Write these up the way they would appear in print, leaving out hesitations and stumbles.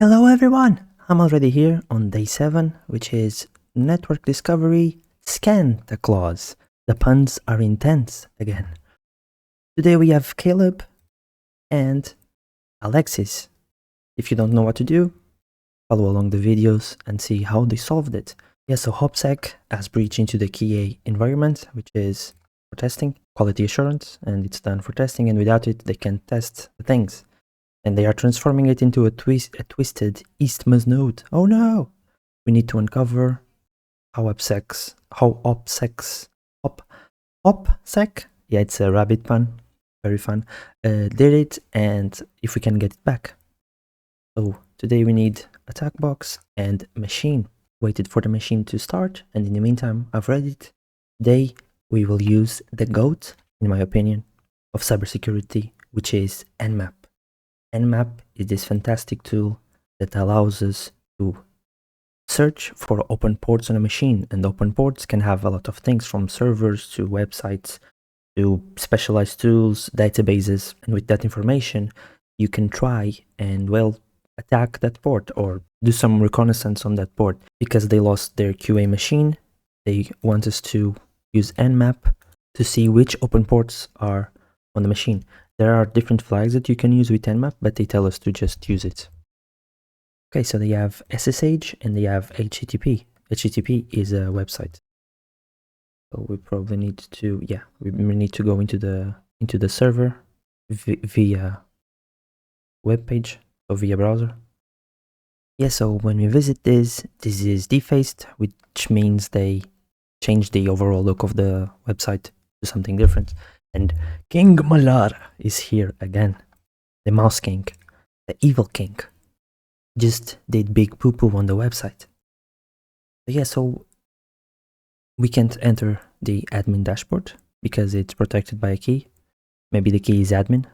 Hello everyone! I'm already here on day 7, which is network discovery, scan the clause. The puns are intense again. Today we have Caleb and Alexis. If you don't know what to do, follow along the videos and see how they solved it. Yeah, so HopSec has breached into the key environment, which is for testing, quality assurance, and it's done for testing, and without it they can't test the things. And they are transforming it into a twisted HopSec node. Oh no! We need to uncover how HopSec, yeah, it's a rabbit pun, very fun, did it, and if we can get it back. So today we need attack box and machine. Waited for the machine to start, and in the meantime I've read it. Today we will use the GOAT, in my opinion, of cybersecurity, which is Nmap. Nmap is this fantastic tool that allows us to search for open ports on a machine, and open ports can have a lot of things from servers to websites to specialized tools, databases, and with that information you can try and, well, attack that port or do some reconnaissance on that port. Because they lost their QA machine, they want us to use Nmap to see which open ports are on the machine. There are different flags that you can use with Nmap, but they tell us to just use it. Okay, so they have SSH and they have HTTP. HTTP is a website. So we probably need to, yeah, we need to go into the server via web page or via browser. Yeah, so when we visit this is defaced, which means they changed the overall look of the website to something different. And King Malar is here again. The mouse king, the evil king, just did big poo-poo on the website. So yeah, so we can't enter the admin dashboard because it's protected by a key. Maybe the key is admin,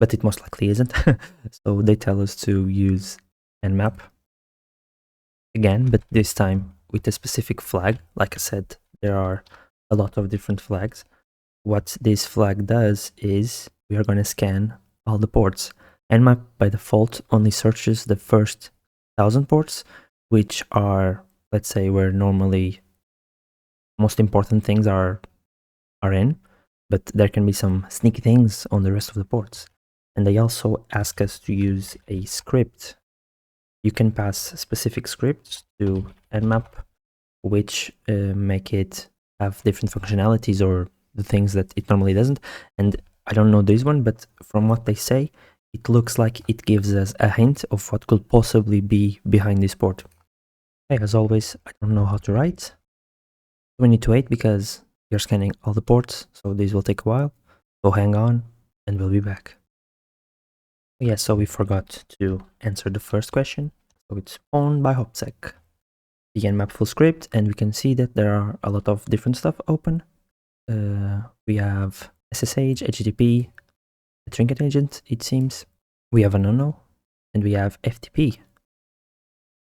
but it most likely isn't. So they tell us to use Nmap again, but this time with a specific flag. Like I said, there are a lot of different flags. What this flag does is we are going to scan all the ports. Nmap by default only searches the first 1000 ports, which are, let's say, where normally most important things are in, but there can be some sneaky things on the rest of the ports. And they also ask us to use a script. You can pass specific scripts to Nmap, which make it have different functionalities or the things that it normally doesn't. And I don't know this one, but from what they say, it looks like it gives us a hint of what could possibly be behind this port. Okay, as always, I don't know how to write. We need to wait because we are scanning all the ports, so this will take a while. So hang on, and we'll be back. Yeah, so we forgot to answer the first question. So it's owned by HopSec. The Nmap full script, and we can see that there are a lot of different stuff open. We have SSH, HTTP, a trinket agent, it seems. We have an unknown, and we have FTP.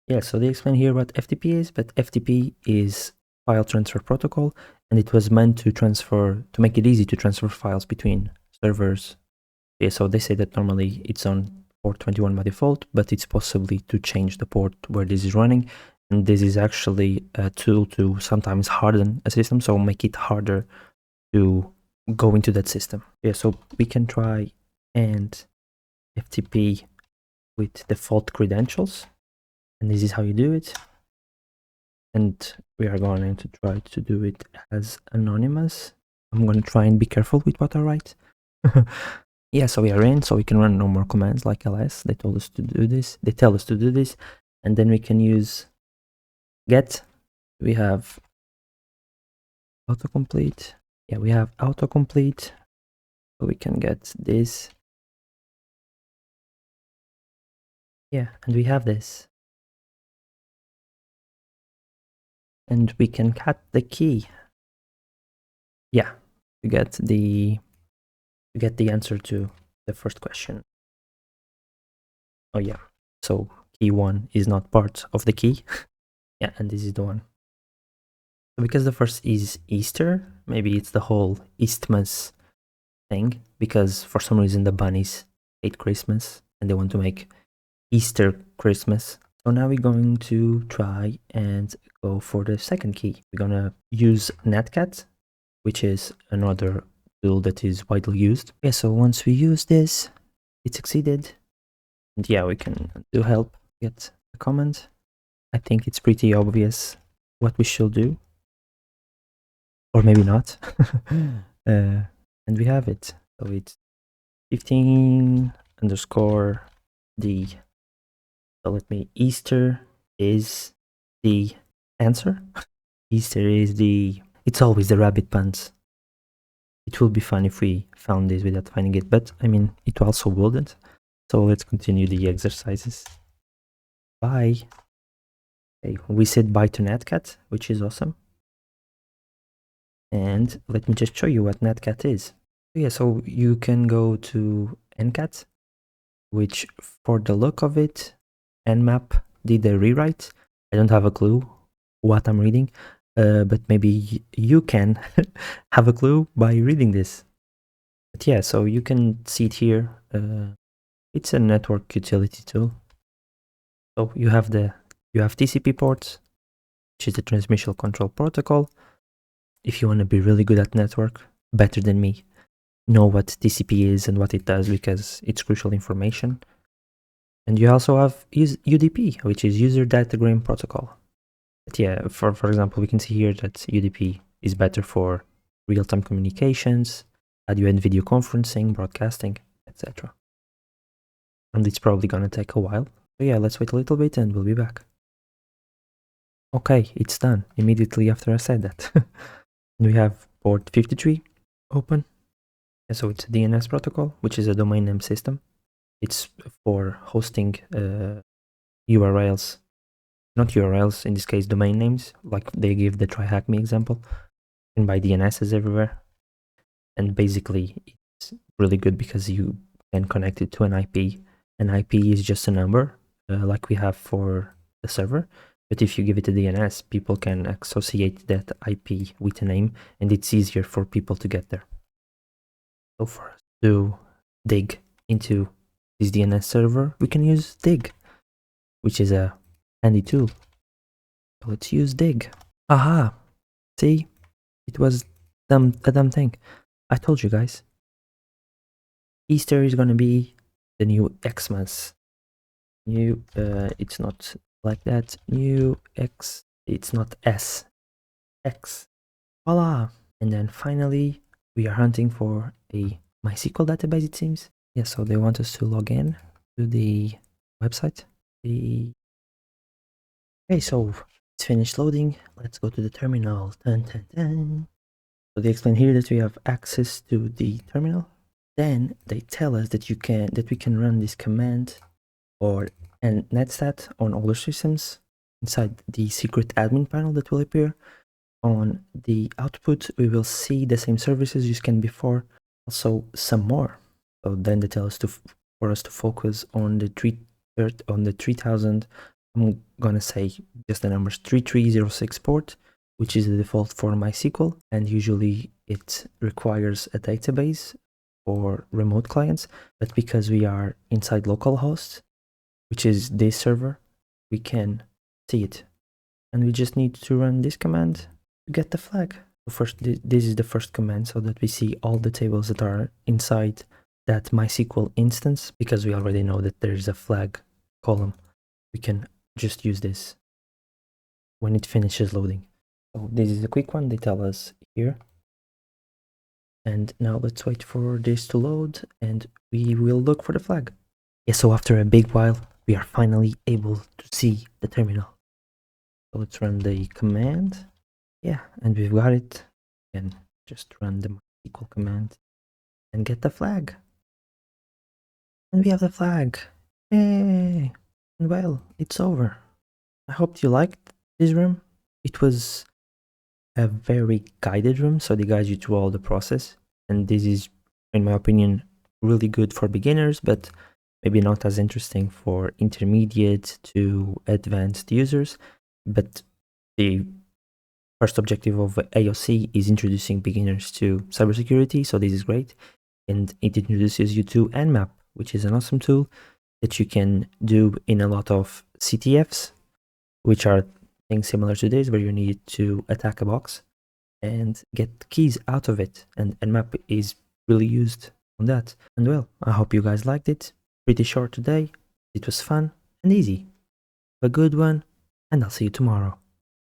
Yeah, so they explain here what FTP is, but FTP is file transfer protocol, and it was meant to make it easy to transfer files between servers. Yeah, so they say that normally it's on port 21 by default, but it's possibly to change the port where this is running. And this is actually a tool to sometimes harden a system, so make it harder to go into that system. Yeah, so we can try and FTP with default credentials, and this is how you do it. And we are going to try to do it as anonymous. I'm going to try and be careful with what I write. Yeah, so we are in, so we can run no more commands like ls. They told us to do this. They tell us to do this, and then we can use get. We have autocomplete. Yeah, we have autocomplete, so we can get this. Yeah, and we have this. And we can cut the key. Yeah, to get the answer to the first question. Oh yeah, so key 1 is not part of the key. Yeah, and this is the one. So because the first is Easter, maybe it's the whole Eastmas thing, because for some reason the bunnies hate Christmas and they want to make Easter, Christmas. So now we're going to try and go for the second key. We're gonna use netcat, which is another tool that is widely used. Yeah, so once we use this, it succeeded. And yeah, we can do help get a comment. I think it's pretty obvious what we should do. Or maybe not. And we have it. So it's 15_d. So let me, Easter is the answer. Easter is the, it's always the rabbit puns. It will be fun if we found this without finding it, but I mean, it also wouldn't. So let's continue the exercises. Bye. Okay, we said bye to netcat, which is awesome. And let me just show you what netcat is. Yeah, so you can go to ncat, which for the look of it, Nmap did a rewrite. I don't have a clue what I'm reading, but maybe you can have a clue by reading this. But yeah, so you can see it here. It's a network utility tool. So you have TCP ports, which is the transmission control protocol. If you want to be really good at network, better than me, know what TCP is and what it does, because it's crucial information. And you also have UDP, which is user datagram protocol. But yeah, for example, we can see here that UDP is better for real-time communications, audio and video conferencing, broadcasting, etc. And it's probably gonna take a while. So yeah, let's wait a little bit and we'll be back. Okay, it's done immediately after I said that. We have port 53 open. And so it's a DNS protocol, which is a domain name system. It's for hosting URLs, not URLs, in this case domain names, like they give the tryhackme example, and by DNSs everywhere. And basically it's really good because you can connect it to an IP. An IP is just a number, like we have for the server, but if you give it a DNS, people can associate that IP with a name, and it's easier for people to get there. So for us to dig into this DNS server, we can use dig, which is a handy tool. So let's use dig. Aha! See? It was a dumb thing. I told you guys. Easter is gonna be the new Xmas. It's not like that. New X, it's not S. X. Voila! And then finally, we are hunting for a MySQL database, it seems. Yeah, so they want us to log in to the website. Okay, so it's finished loading. Let's go to the terminal. Dun, dun, dun. So they explain here that we have access to the terminal. Then they tell us that we can run this command and netstat on older systems inside the secret admin panel that will appear. On the output, we will see the same services you scanned before, also some more. So then they tell us for us to focus on the 3000. I'm gonna say just the numbers 3306 port, which is the default for MySQL, and usually it requires a database for remote clients, but because we are inside localhost, which is this server, we can see it, and we just need to run this command to get the flag. So first, this is the first command, so that we see all the tables that are inside that MySQL instance, because we already know that there is a flag column. We can just use this when it finishes loading. So this is a quick one, they tell us here. And now let's wait for this to load and we will look for the flag. Yeah, so after a big while, we are finally able to see the terminal. So let's run the command. Yeah, and we've got it. And just run the MySQL command and get the flag. And we have the flag. Yay! And well, it's over. I hope you liked this room. It was a very guided room, so they guide you through all the process. And this is, in my opinion, really good for beginners, but maybe not as interesting for intermediate to advanced users. But the first objective of AOC is introducing beginners to cybersecurity, so this is great. And it introduces you to Nmap, which is an awesome tool. that you can do in a lot of CTFs, which are things similar to this, where you need to attack a box and get keys out of it. And Nmap is really used on that. And well, I hope you guys liked it. Pretty short today. It was fun and easy. Have a good one, and I'll see you tomorrow.